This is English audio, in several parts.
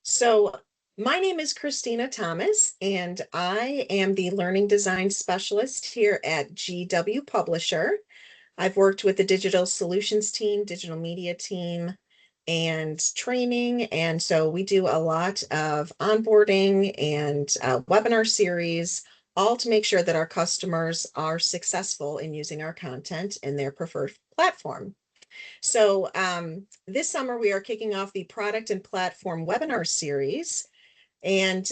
So my name is Christina Thomas, and I am the Learning Design Specialist here at GW Publisher. I've worked with the digital solutions team, digital media team, and training. And so we do a lot of onboarding and webinar series, all to make sure that our customers are successful in using our content in their preferred platform. So this summer we are kicking off the product and platform webinar series, and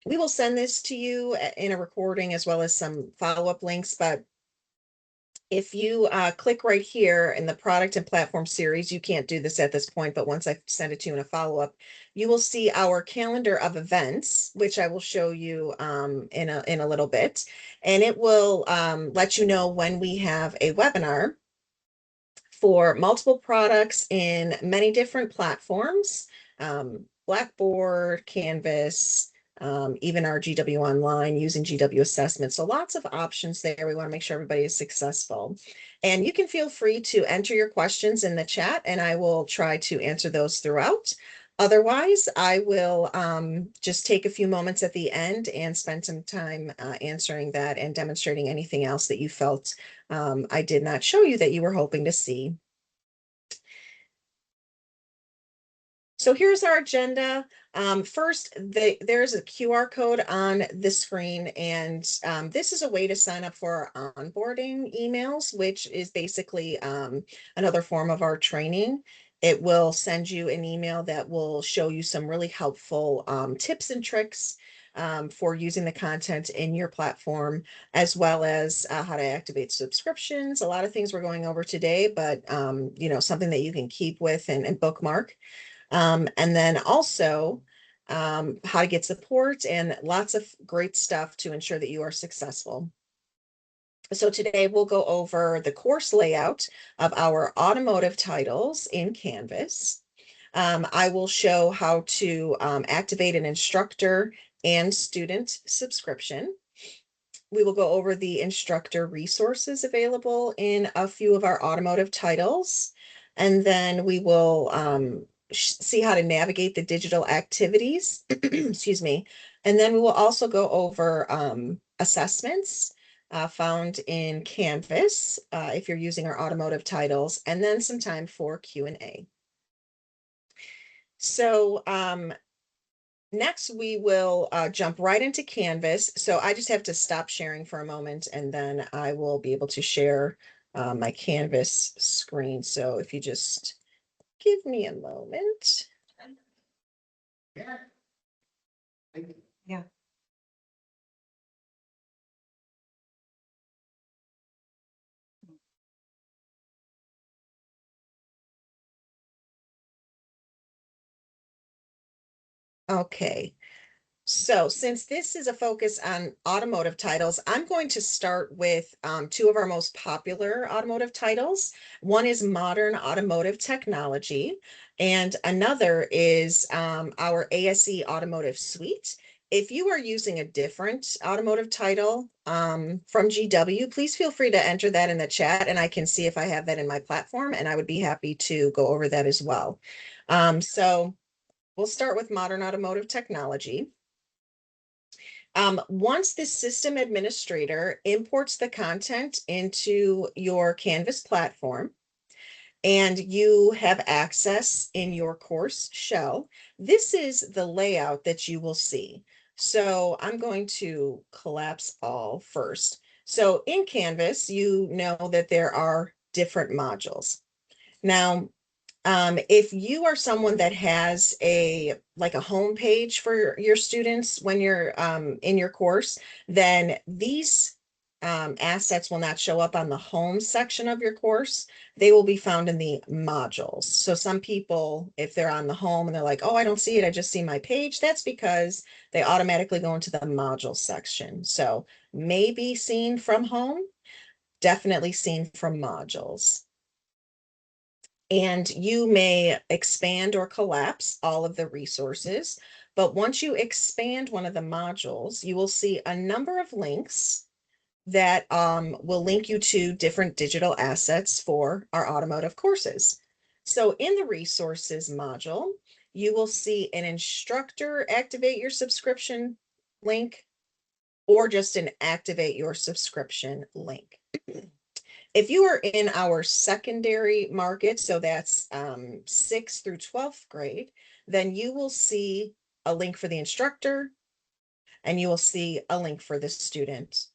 we will send this to you in a recording as well as some follow-up links. But if you click right here in the product and platform series, you can't do this at this point, but once I send it to you in a follow-up, you will see our calendar of events, which I will show you in a little bit, and it will let you know when we have a webinar for multiple products in many different platforms, Blackboard, Canvas, even our GW Online using GW Assessment. So lots of options there. We want to make sure everybody is successful. And you can feel free to enter your questions in the chat, and I will try to answer those throughout. Otherwise, I will just take a few moments at the end and spend some time answering that and demonstrating anything else that you felt I did not show you that you were hoping to see. So here's our agenda. First, there's a QR code on the screen, and this is a way to sign up for our onboarding emails, which is basically another form of our training. It will send you an email that will show you some really helpful tips and tricks for using the content in your platform, as well as how to activate subscriptions. A lot of things we're going over today, but something that you can keep with and bookmark. And then also how to get support and lots of great stuff to ensure that you are successful. So today we'll go over the course layout of our automotive titles in Canvas. I will show how to activate an instructor and student subscription. We will go over the instructor resources available in a few of our automotive titles. And then we will see how to navigate the digital activities, excuse me. And then we will also go over assessments found in Canvas if you're using our automotive titles, and then some time for Q&A. So next, we will jump right into Canvas. So I just have to stop sharing for a moment, and then I will be able to share my Canvas screen. So if you just give me a moment. Yeah. Okay. So since this is a focus on automotive titles, I'm going to start with two of our most popular automotive titles. One is Modern Automotive Technology, and another is our ASE Automotive Suite. If you are using a different automotive title from GW, please feel free to enter that in the chat, and I can see if I have that in my platform, and I would be happy to go over that as well. So we'll start with Modern Automotive Technology. Once the system administrator imports the content into your Canvas platform and you have access in your course shell, this is the layout that you will see. So I'm going to collapse all first. So in Canvas, you know that there are different modules. Now, if you are someone that has a home page for your students when you're in your course, then these assets will not show up on the home section of your course. They will be found in the modules. So some people, if they're on the home and they're like, oh, I don't see it, I just see my page, that's because they automatically go into the module section. So maybe seen from home, definitely seen from modules. And you may expand or collapse all of the resources. But once you expand one of the modules, you will see a number of links that will link you to different digital assets for our automotive courses. So in the resources module, you will see an instructor activate your subscription link or just an activate your subscription link. If you are in our secondary market, so that's 6th through 12th grade, then you will see a link for the instructor and you will see a link for the student.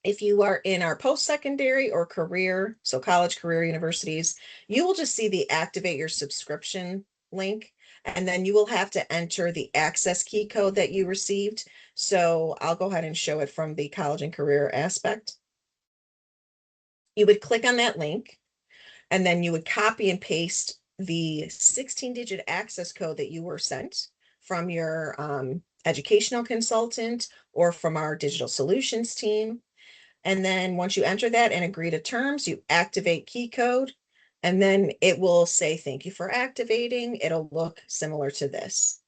If you are in our post-secondary or career, so college, career, universities, you will just see the activate your subscription link, and then you will have to enter the access key code that you received. So I'll go ahead and show it from the college and career aspect. You would click on that link, and then you would copy and paste the 16-digit access code that you were sent from your educational consultant or from our digital solutions team. And then once you enter that and agree to terms, you activate key code, and then it will say, thank you for activating. It'll look similar to this.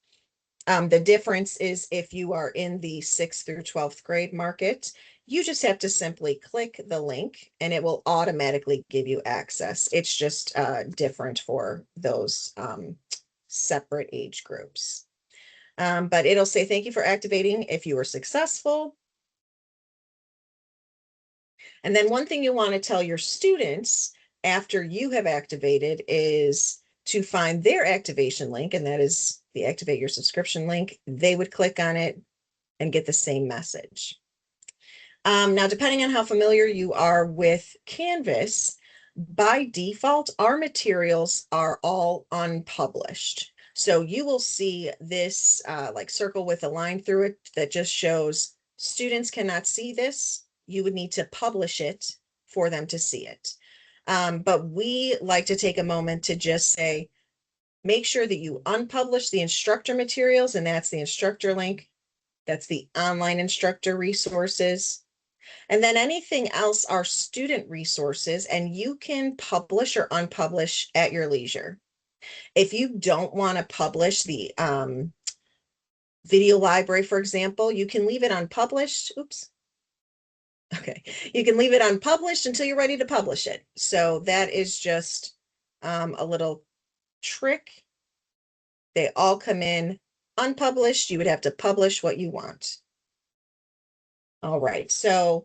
The difference is if you are in the 6th through 12th grade market, you just have to simply click the link and it will automatically give you access. It's just different for those separate age groups. But it'll say, thank you for activating if you were successful. And then one thing you want to tell your students after you have activated is to find their activation link, and that is the activate your subscription link. They would click on it and get the same message. Now, depending on how familiar you are with Canvas, by default, our materials are all unpublished. So you will see this like circle with a line through it that just shows students cannot see this. You would need to publish it for them to see it. But we like to take a moment to just say, make sure that you unpublish the instructor materials, and that's the instructor link. That's the online instructor resources. And then anything else are student resources, and you can publish or unpublish at your leisure. If you don't want to publish the video library, for example, you can leave it unpublished. Oops. Okay. You can leave it unpublished until you're ready to publish it. So that is just a little trick. They all come in unpublished. You would have to publish what you want. All right. So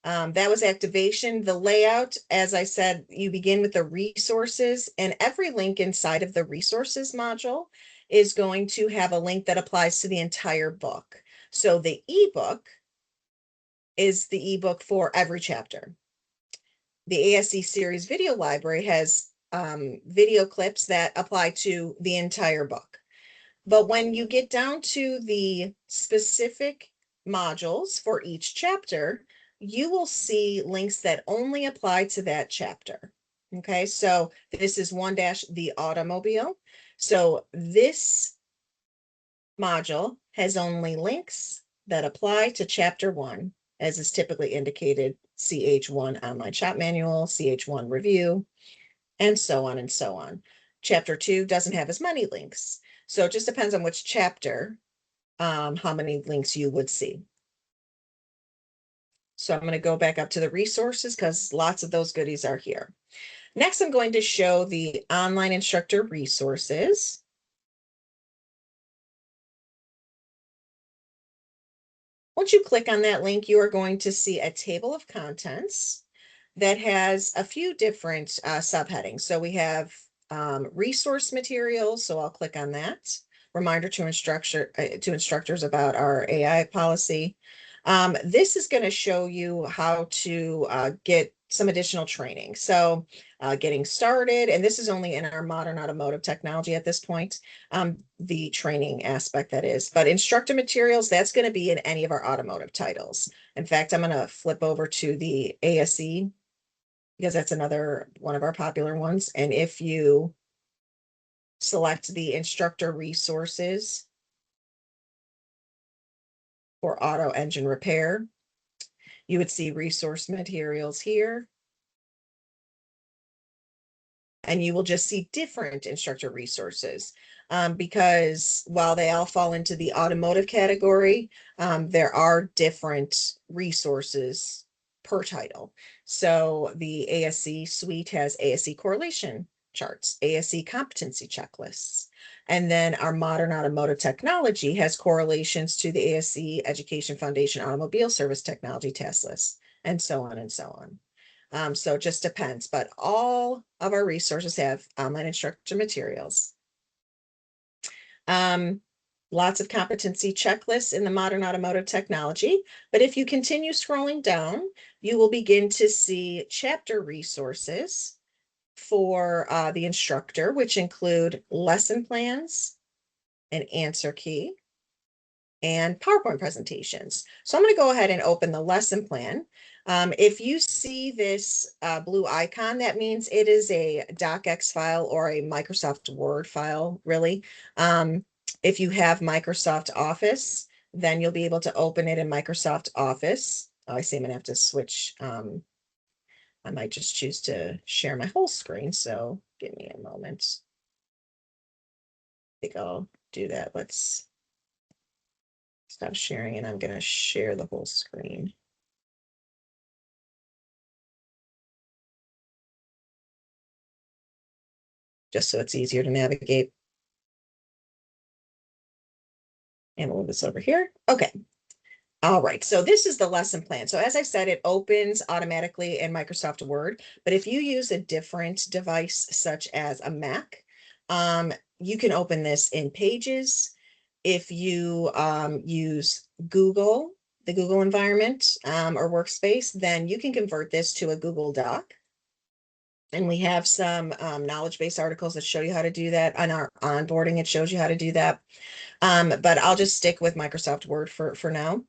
that was activation. The layout, as I said, you begin with the resources, and every link inside of the resources module is going to have a link that applies to the entire book. So the ebook is the ebook for every chapter. The ASE series video library has video clips that apply to the entire book. But when you get down to the specific modules for each chapter, you will see links that only apply to that chapter. Okay, so this is 1- the automobile. So this module has only links that apply to chapter 1, as is typically indicated, CH1 online shop manual, CH1 review, and so on and so on. Chapter 2 doesn't have as many links. So it just depends on which chapter, how many links you would see. So I'm going to go back up to the resources because lots of those goodies are here. Next, I'm going to show the online instructor resources. Once you click on that link, you are going to see a table of contents that has a few different subheadings. So we have resource materials, so I'll click on that. Reminder to instructors about our AI policy. This is going to show you how to get some additional training. So getting started, and this is only in our modern automotive technology at this point, the training aspect that is. But instructor materials, that's going to be in any of our automotive titles. In fact, I'm going to flip over to the ASE because that's another one of our popular ones. And if you select the instructor resources for auto engine repair, you would see resource materials here. And you will just see different instructor resources because while they all fall into the automotive category, there are different resources per title. So the ASE suite has ASE correlation charts, ASE competency checklists, And then our modern automotive technology has correlations to the ASE Education Foundation Automobile Service Technology task list, and so on and so on. So it just depends, but all of our resources have online instructor materials. Lots of competency checklists in the modern automotive technology, but if you continue scrolling down, you will begin to see chapter resources for the instructor, which include lesson plans, an answer key, and PowerPoint presentations. So I'm going to go ahead and open the lesson plan. If you see this blue icon, that means it is a docx file or a Microsoft Word file, really. If you have Microsoft Office, then you'll be able to open it in Microsoft Office. Oh, I see I'm going to have to switch. I might just choose to share my whole screen, so give me a moment. I think I'll do that. Let's stop sharing, and I'm going to share the whole screen. Just so it's easier to navigate. And we'll move this over here. Okay. All right, so this is the lesson plan. So as I said, it opens automatically in Microsoft Word, but if you use a different device, such as a Mac, you can open this in Pages. If you use Google, the Google environment or workspace, then you can convert this to a Google Doc. And we have some knowledge-based articles that show you how to do that. On our onboarding, it shows you how to do that. But I'll just stick with Microsoft Word for now.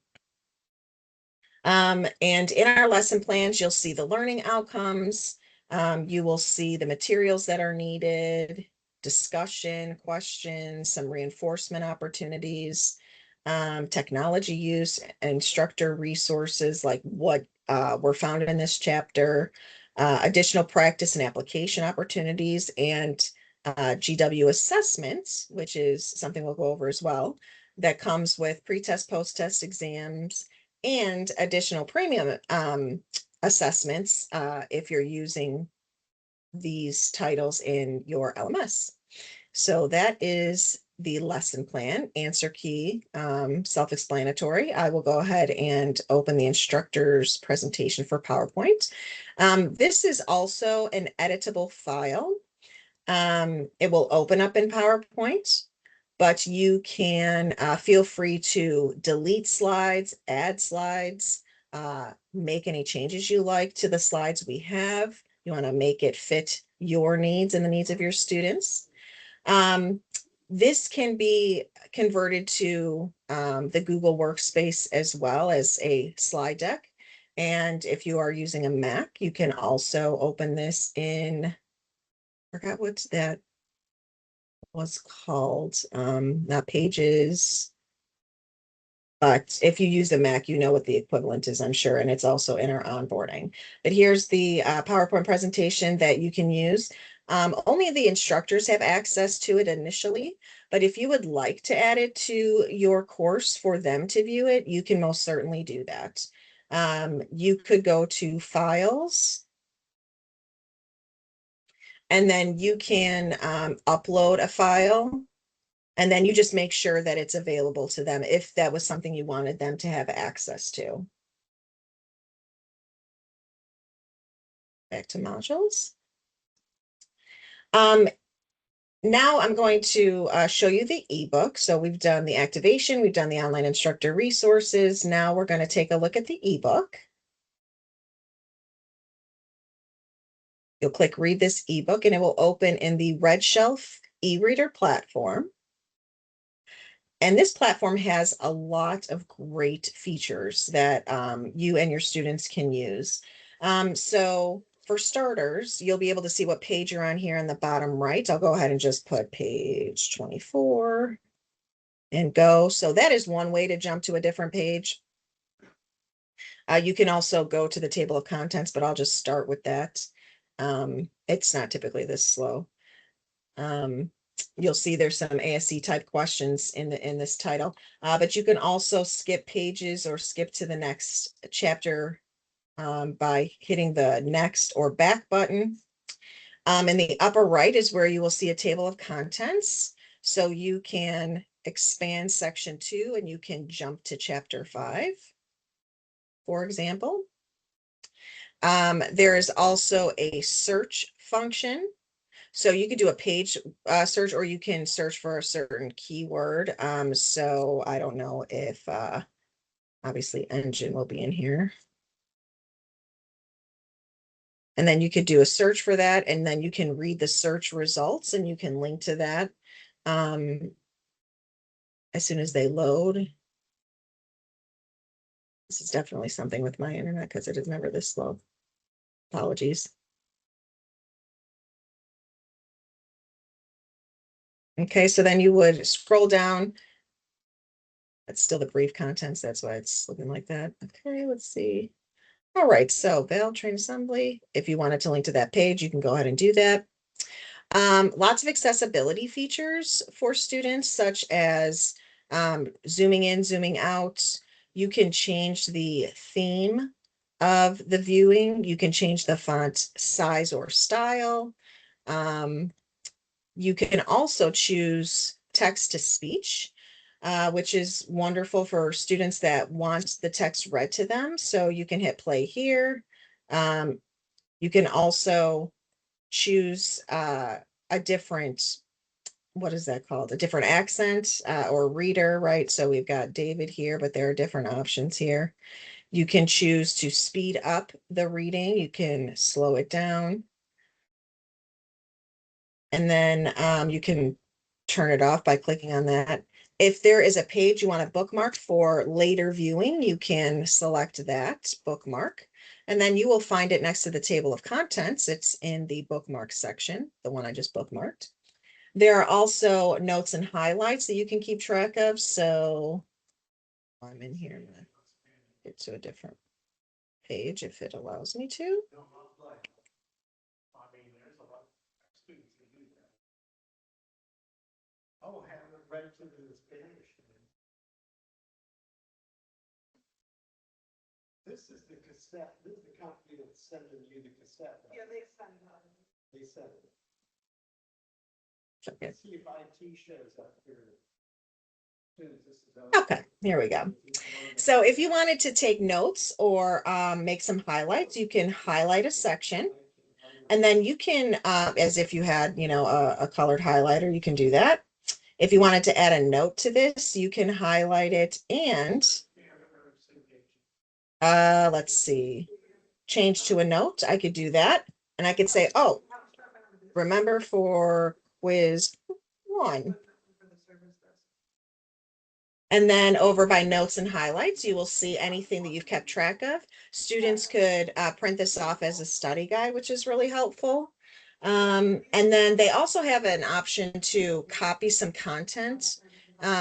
And in our lesson plans, you'll see the learning outcomes. You will see the materials that are needed, discussion, questions, some reinforcement opportunities, technology use, instructor resources like what were found in this chapter, additional practice and application opportunities, and GW assessments, which is something we'll go over as well, that comes with pre-test, post-test exams, and additional premium assessments if you're using these titles in your LMS. So that is the lesson plan, answer key, self-explanatory. I will go ahead and open the instructor's presentation for PowerPoint. This is also an editable file. It will open up in PowerPoint, but you can feel free to delete slides, add slides, make any changes you like to the slides we have. You want to make it fit your needs and the needs of your students. This can be converted to the Google Workspace as well as a slide deck. And if you are using a Mac, you can also open this in, I forgot what that was called, not Pages, but if you use a Mac, you know what the equivalent is, I'm sure, and it's also in our onboarding. But here's the PowerPoint presentation that you can use. Only the instructors have access to it initially, but if you would like to add it to your course for them to view it, you can most certainly do that. You could go to Files, and then you can upload a file, and then you just make sure that it's available to them if that was something you wanted them to have access to. Back to modules. Now I'm going to show you the ebook. So we've done the activation, we've done the online instructor resources. Now we're going to take a look at the ebook. You'll click read this ebook and it will open in the Red Shelf e-reader platform. And this platform has a lot of great features that you and your students can use. So for starters, you'll be able to see what page you're on here in the bottom right. I'll go ahead and just put page 24 and go. So that is one way to jump to a different page. You can also go to the table of contents, but I'll just start with that. It's not typically this slow. You'll see there's some ASC type questions in this title, but you can also skip pages or skip to the next chapter by hitting the next or back button. In the upper right is where you will see a table of contents. So you can expand section 2 and you can jump to chapter 5, for example. There is also a search function. So you could do a page search, or you can search for a certain keyword. So I don't know if obviously engine will be in here. And then you could do a search for that, and then you can read the search results and you can link to that as soon as they load. This is definitely something with my internet because it is never this slow. Apologies. Okay, so then you would scroll down. That's still the brief contents. That's why it's looking like that. Okay, let's see. All right, so valve train assembly. If you wanted to link to that page, you can go ahead and do that. Lots of accessibility features for students, such as zooming in, zooming out. You can change the theme of the viewing. You can change the font size or style. You can also choose text to speech, which is wonderful for students that want the text read to them. So you can hit play here. You can also choose a different, what is that called? A different accent or reader, right? So we've got David here, but there are different options here. You can choose to speed up the reading. You can slow it down. And then you can turn it off by clicking on that. If there is a page you want to bookmark for later viewing, you can select that bookmark, and then you will find it next to the table of contents. It's in the bookmark section, the one I just bookmarked. There are also notes and highlights that you can keep track of. So I'm in here, I'm gonna get to a different page if it allows me to. Oh, have it read to this page. This is the cassette, this is the company that's sending you the cassette. Yeah, they send it. They send it. Okay. Let's see if IT shows up here. Okay, here we go. So if you wanted to take notes or make some highlights, you can highlight a section, and then you can, as if you had, you know, a colored highlighter, you can do that. If you wanted to add a note to this, you can highlight it and let's see, change to a note. I could do that, and I could say, oh, remember for quiz 1. And then over by notes and highlights, you will see anything that you've kept track of. Students could print this off as a study guide, which is really helpful. And then they also have an option to copy some content.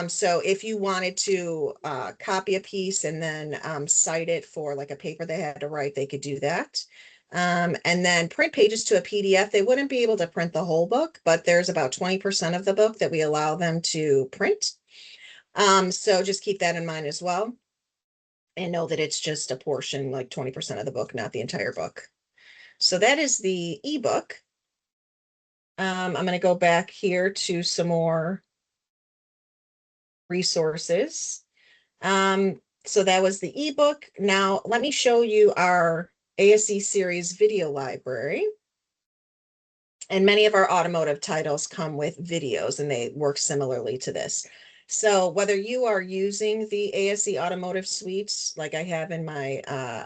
So if you wanted to copy a piece and then cite it for like a paper they had to write, they could do that. And then print pages to a PDF. They wouldn't be able to print the whole book, but there's about 20% of the book that we allow them to print. So just keep that in mind as well. And know that it's just a portion, like 20% of the book, not the entire book. So that is the ebook. I'm going to go back here to some more resources. So that was the ebook. Now let me show you our ASE series video library. And many of our automotive titles come with videos, and they work similarly to this. So whether you are using the ASE Automotive Suites, like I have in my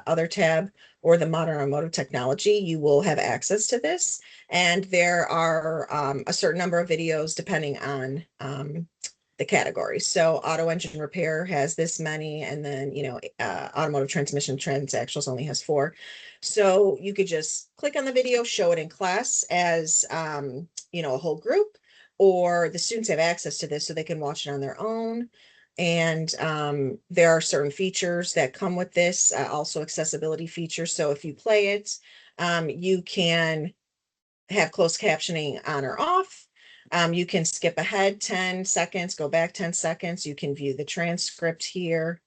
other tab, or the Modern Automotive Technology, you will have access to this. And there are a certain number of videos depending on the category. So auto engine repair has this many, and then, you know, automotive transmission transactions only has 4. So you could just click on the video, show it in class as, you know, a whole group, or the students have access to this so they can watch it on their own. And there are certain features that come with this, also accessibility features. So if you play it, you can have closed captioning on or off. You can skip ahead 10 seconds, go back 10 seconds. You can view the transcript here.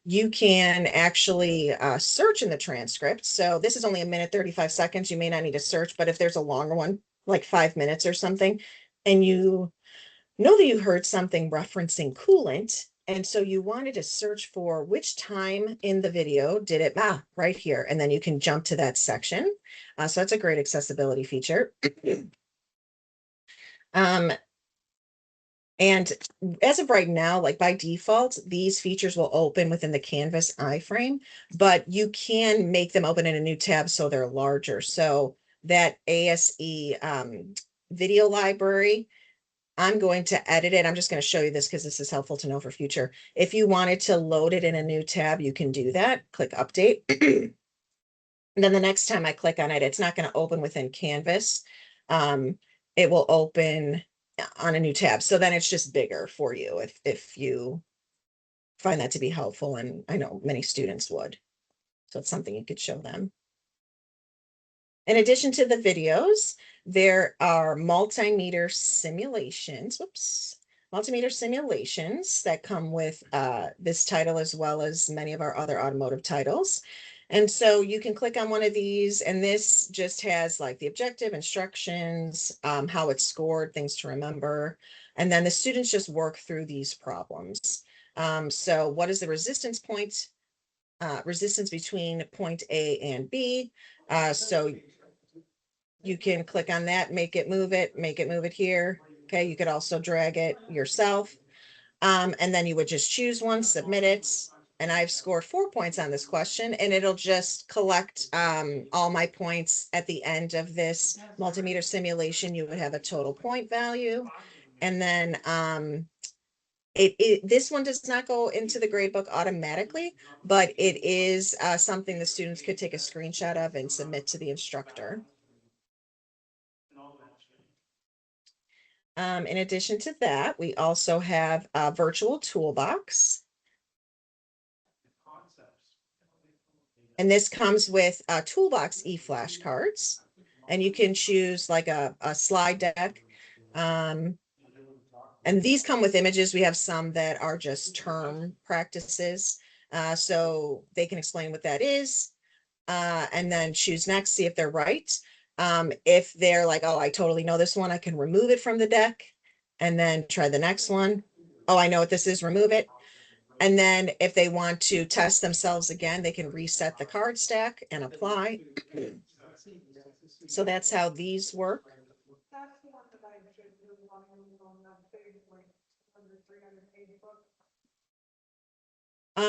You can actually search in the transcript. So this is only 1 minute, 35 seconds. You may not need to search, but if there's a longer one, like 5 minutes or something, and you know that you heard something referencing coolant. And so you wanted to search for which time in the video did it, right here. And then you can jump to that section. So that's a great accessibility feature. Um, and as of right now, like by default, these features will open within the Canvas iframe, but you can make them open in a new tab so they're larger. So that ASE video library, I'm going to edit it. I'm just going to show you this because this is helpful to know for future. If you wanted to load it in a new tab, you can do that. Click update. And then the next time I click on it, it's not going to open within Canvas. It will open on a new tab. So then it's just bigger for you if you find that to be helpful. And I know many students would. So it's something you could show them. In addition to the videos, there are multimeter simulations. Multimeter simulations that come with this title as well as many of our other automotive titles. And so you can click on one of these, and this just has like the objective, instructions, how it's scored, things to remember. And then the students just work through these problems. So what is the resistance point? Resistance between point A and B. So you can click on that, make it move it here. Okay, you could also drag it yourself. And then you would just choose one, submit it. And I've scored 4 points on this question, and it'll just collect all my points at the end of this multimeter simulation. You would have a total point value. And then this one does not go into the gradebook automatically, but it is something the students could take a screenshot of and submit to the instructor. In addition to that, we also have a virtual toolbox. And this comes with toolbox e-flashcards. And you can choose like a slide deck. And these come with images. We have some that are just term practices. So they can explain what that is. And then choose next, see if they're right. If they're like, oh, I totally know this one, I can remove it from the deck and then try the next one. Oh, I know what this is, remove it. And then if they want to test themselves again, they can reset the card stack and apply. So that's how these work. That's the one that I should really want to use on that big, like, under 380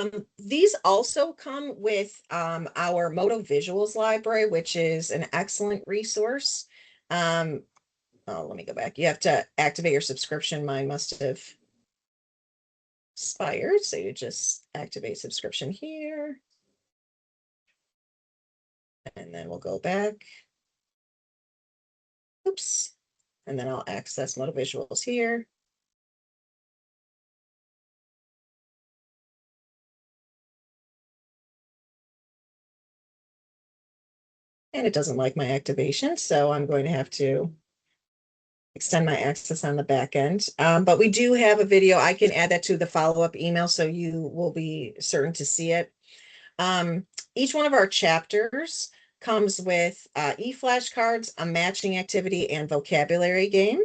bucks. These also come with our Moto Visuals library, which is an excellent resource. Oh, let me go back. You have to activate your subscription. Mine must have expired. So you just activate subscription here. And then we'll go back. Oops. And then I'll access Moto Visuals here. And it doesn't like my activation, so I'm going to have to extend my access on the back end. But we do have a video. I can add that to the follow-up email so you will be certain to see it. Each one of our chapters comes with e-flashcards, a matching activity, and vocabulary game.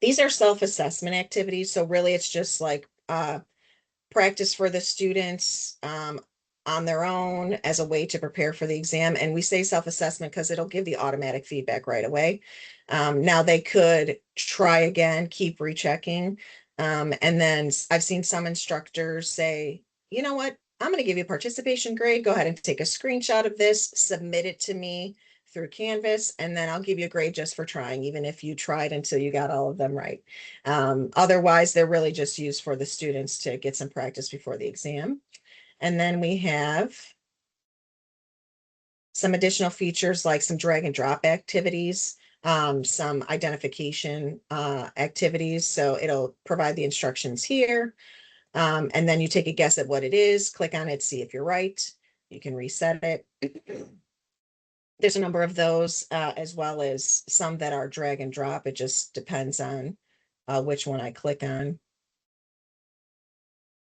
These are self-assessment activities, so really it's just like practice for the students on their own as a way to prepare for the exam. And we say self-assessment because it'll give the automatic feedback right away. Now they could try again, keep rechecking. And then I've seen some instructors say, you know what, I'm going to give you a participation grade. Go ahead and take a screenshot of this, submit it to me through Canvas, and then I'll give you a grade just for trying, even if you tried until you got all of them right. Otherwise, they're really just used for the students to get some practice before the exam. And then we have some additional features like some drag and drop activities, some identification activities. So it'll provide the instructions here. And then you take a guess at what it is, click on it, see if you're right. You can reset it. There's a number of those, as well as some that are drag and drop. It just depends on which one I click on.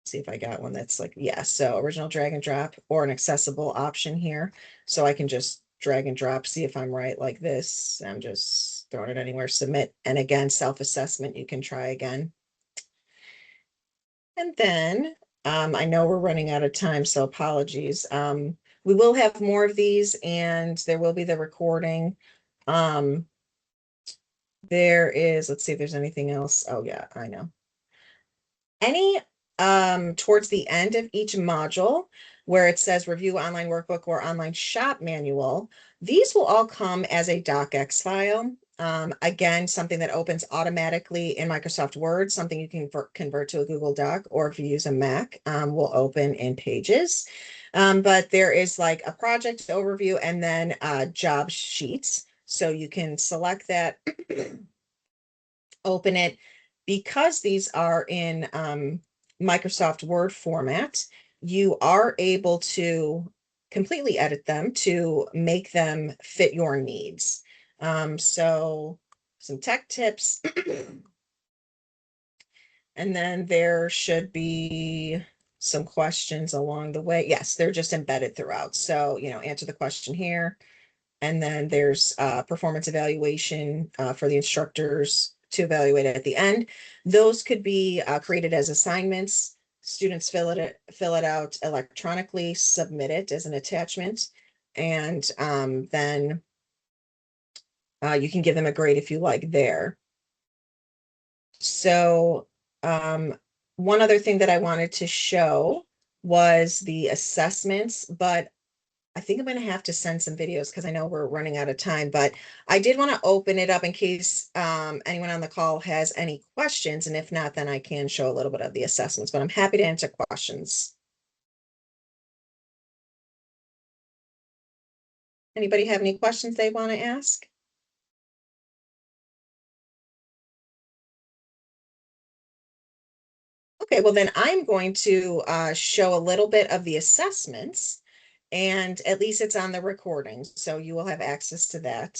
See if I got one that's like, yeah, so original drag and drop or an accessible option here. So I can just drag and drop, see if I'm right like this. I'm just throwing it anywhere, submit. And again, self-assessment, you can try again. And then I know we're running out of time, so apologies. We will have more of these and there will be the recording. There is, let's see if there's anything else. Oh yeah, I know. Any towards the end of each module where it says review online workbook or online shop manual, these will all come as a docx file. Again, something that opens automatically in Microsoft Word, something you can convert to a Google Doc, or if you use a Mac, will open in Pages. But there is like a project overview and then job sheets. So you can select that, open it. Because these are in Microsoft Word format, you are able to completely edit them to make them fit your needs. So some tech tips. And then there should be some questions along the way. Yes, they're just embedded throughout. So, answer the question here. And then there's performance evaluation for the instructors to evaluate at the end. Those could be created as assignments. Students fill it out electronically, submit it as an attachment, and then you can give them a grade if you like there. So one other thing that I wanted to show was the assessments, but I think I'm going to have to send some videos because I know we're running out of time, but I did want to open it up in case anyone on the call has any questions. And if not, then I can show a little bit of the assessments, but I'm happy to answer questions. Anybody have any questions they want to ask? Okay, well then I'm going to show a little bit of the assessments, and at least it's on the recording, so you will have access to that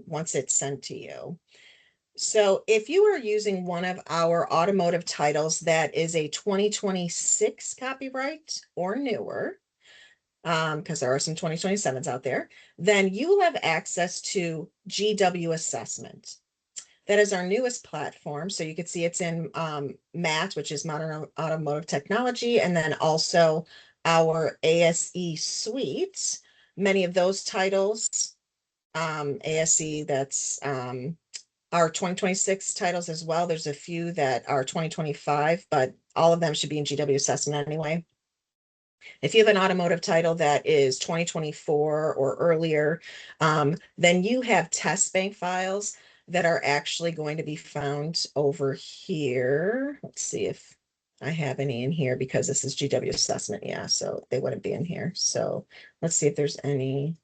once it's sent to you. So if you are using one of our automotive titles that is a 2026 copyright or newer, because there are some 2027s out there, then you will have access to GW Assessment. That is our newest platform. So you can see it's in MAT, which is Modern Automotive Technology, and then also our ASE suite. Many of those titles, ASE, that's our 2026 titles as well. There's a few that are 2025, but all of them should be in GW Assessment anyway. If you have an automotive title that is 2024 or earlier, then you have test bank files that are actually going to be found over here. Let's see if I have any in here because this is GW Assessment. Yeah, so they wouldn't be in here. So let's see if there's any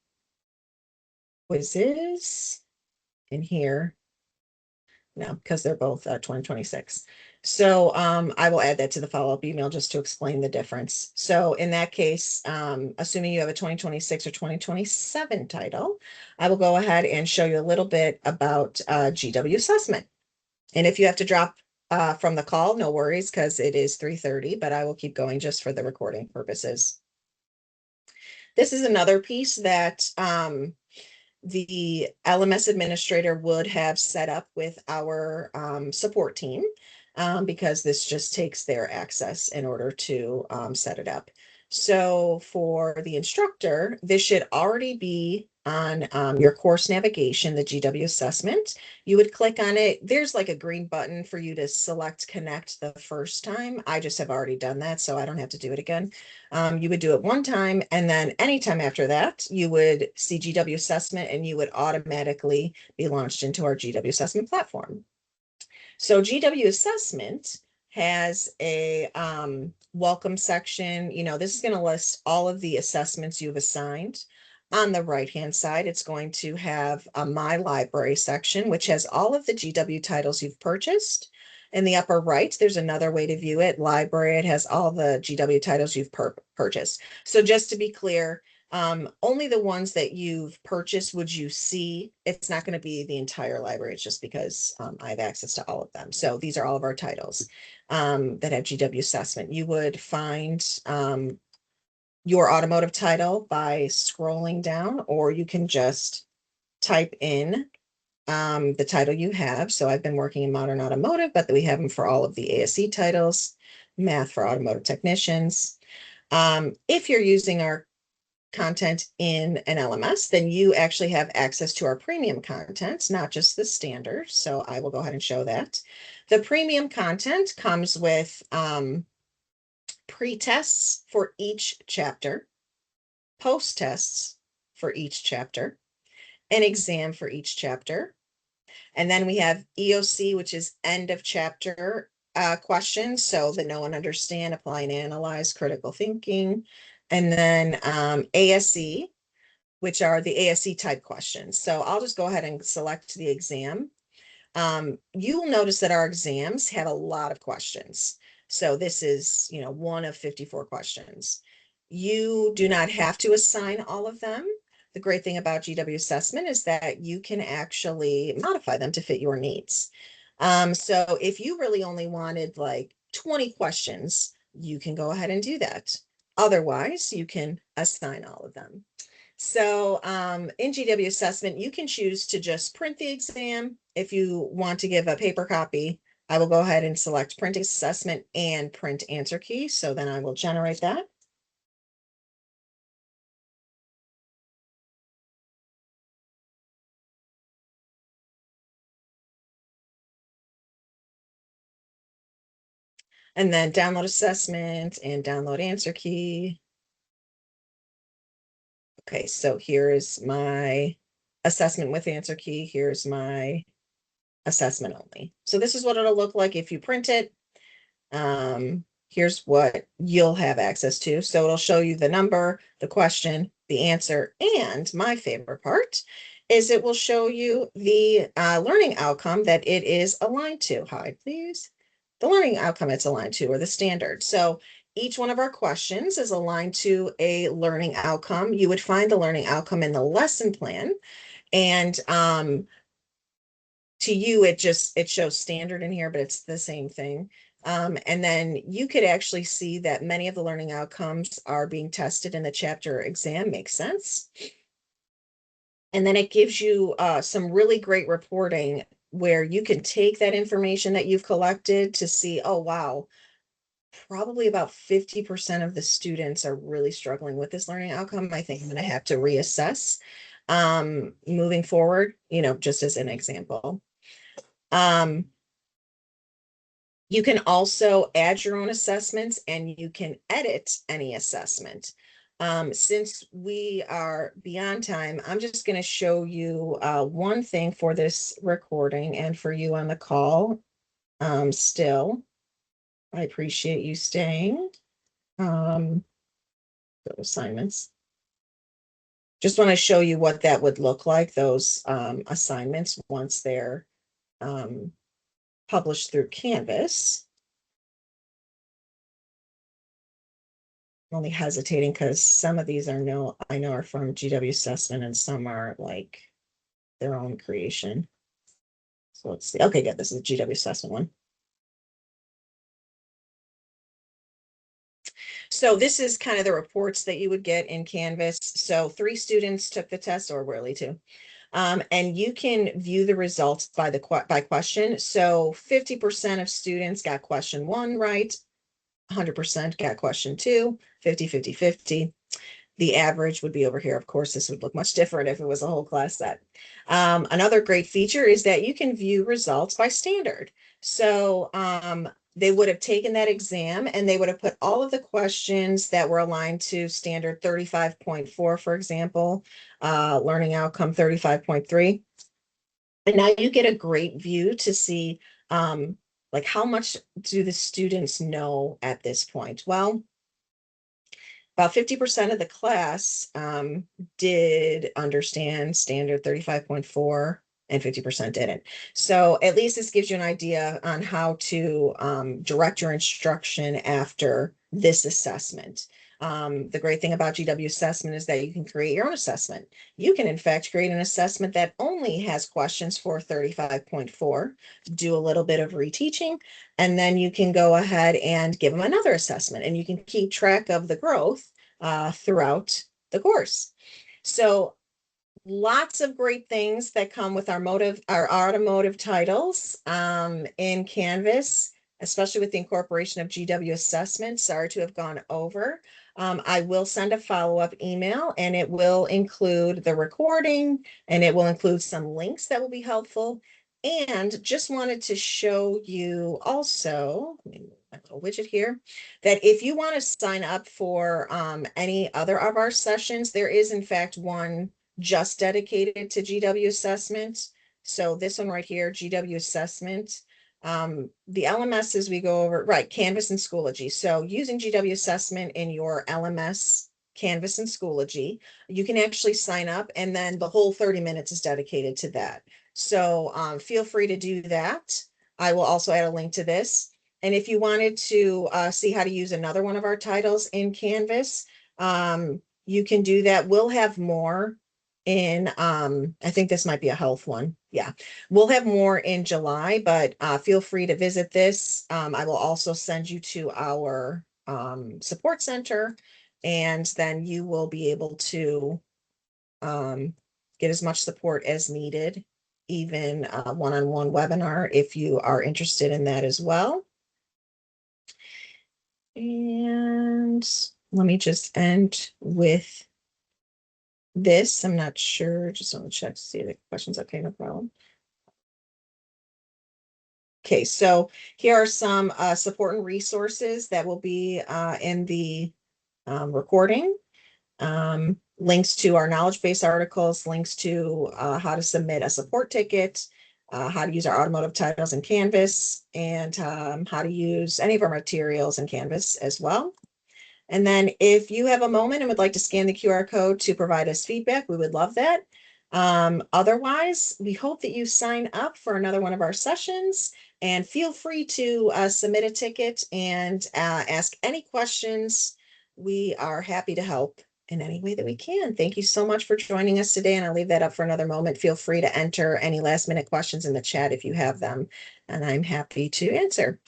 quizzes in here. No, because they're both 2026. So I will add that to the follow-up email just to explain the difference. So in that case, assuming you have a 2026 or 2027 title, I will go ahead and show you a little bit about GW assessment. And if you have to drop from the call, no worries, because it is 3:30, but I will keep going just for the recording purposes. This is another piece that the LMS administrator would have set up with our support team because this just takes their access in order to set it up. So for the instructor, this should already be on your course navigation, the GW assessment. You would click on it. There's like a green button for you to select connect the first time. I just have already done that, so I don't have to do it again. You would do it one time, and then anytime after that, you would see GW assessment and you would automatically be launched into our GW assessment platform. So GW assessment has a welcome section. This is going to list all of the assessments you've assigned. On the right-hand side, it's going to have a My Library section, which has all of the GW titles you've purchased. In the upper right, there's another way to view it. Library, it has all the GW titles you've purchased. So just to be clear, only the ones that you've purchased would you see. It's not going to be the entire library. It's just because I have access to all of them. So these are all of our titles that have GW assessment. You would find your automotive title by scrolling down, or you can just type in the title you have. So I've been working in modern automotive, but we have them for all of the ASE titles, math for automotive technicians. If you're using our content in an LMS, then you actually have access to our premium content, not just the standard. So I will go ahead and show that. The premium content comes with pre-tests for each chapter, post-tests for each chapter, an exam for each chapter. And then we have EOC, which is end of chapter questions. So the know and understand, apply and analyze, critical thinking. And then ASE, which are the ASE type questions. So I'll just go ahead and select the exam. You will notice that our exams have a lot of questions. So this is, one of 54 questions. You do not have to assign all of them. The great thing about GW assessment is that you can actually modify them to fit your needs. So if you really only wanted like 20 questions, you can go ahead and do that. Otherwise, you can assign all of them. So in GW assessment, you can choose to just print the exam. If you want to give a paper copy, I will go ahead and select print assessment and print answer key. So then I will generate that. And then download assessment and download answer key. Okay, so here is my assessment with answer key. Here's my assessment only. So this is what it'll look like if you print it. Here's what you'll have access to. So it'll show you the number, the question, the answer, and my favorite part is it will show you the learning outcome that it is aligned to. Hide, please. The learning outcome it's aligned to, or the standard. So each one of our questions is aligned to a learning outcome. You would find the learning outcome in the lesson plan. And to you, it shows standard in here, but it's the same thing. And then you could actually see that many of the learning outcomes are being tested in the chapter exam. Makes sense. And then it gives you some really great reporting where you can take that information that you've collected to see, oh, wow, probably about 50% of the students are really struggling with this learning outcome. I think I'm going to have to reassess moving forward, just as an example. You can also add your own assessments and you can edit any assessment. Since we are beyond time, I'm just going to show you one thing for this recording and for you on the call still. I appreciate you staying. Go to assignments. Just want to show you what that would look like, those assignments once they're published through Canvas. I'm only hesitating because some of these I know are from GW assessment and some are like their own creation. So let's see. Okay, good. This is the GW assessment one. So this is kind of the reports that you would get in Canvas. So 3 students took the test, or really 2. And you can view the results by question. So 50% of students got question 1 right, 100% got question 2, 50, 50, 50. The average would be over here. Of course, this would look much different if it was a whole class set. Another great feature is that you can view results by standard. So they would have taken that exam and they would have put all of the questions that were aligned to standard 35.4, for example, learning outcome 35.3. And now you get a great view to see like how much do the students know at this point? Well, about 50% of the class did understand standard 35.4 and 50% didn't. So at least this gives you an idea on how to direct your instruction after this assessment. The great thing about GW assessment is that you can create your own assessment. You can, in fact, create an assessment that only has questions for 35.4, do a little bit of reteaching, and then you can go ahead and give them another assessment, and you can keep track of the growth throughout the course. So lots of great things that come with our automotive titles in Canvas, especially with the incorporation of GW assessment. Sorry to have gone over. I will send a follow-up email, and it will include the recording, and it will include some links that will be helpful. And just wanted to show you also, let me move my little widget here, that if you want to sign up for any other of our sessions, there is in fact one just dedicated to GW assessment. So this one right here, GW assessment. The LMSs we go over, right, Canvas and Schoology. So using GW assessment in your LMS, Canvas and Schoology, you can actually sign up, and then the whole 30 minutes is dedicated to that. So feel free to do that. I will also add a link to this. And if you wanted to see how to use another one of our titles in Canvas, you can do that. We'll have more in, I think this might be a health one. Yeah, we'll have more in July, but feel free to visit this. I will also send you to our support center, and then you will be able to get as much support as needed, even a one-on-one webinar if you are interested in that as well. And let me just end with this. I'm not sure, just want to check to see the questions. Okay, no problem. Okay, so here are some support and resources that will be in the recording. Links to our knowledge base articles, links to how to submit a support ticket, how to use our automotive titles in Canvas, and how to use any of our materials in Canvas as well. And then if you have a moment and would like to scan the QR code to provide us feedback, we would love that. Otherwise, we hope that you sign up for another one of our sessions, and feel free to submit a ticket and ask any questions. We are happy to help in any way that we can. Thank you so much for joining us today, and I'll leave that up for another moment. Feel free to enter any last minute questions in the chat if you have them, and I'm happy to answer.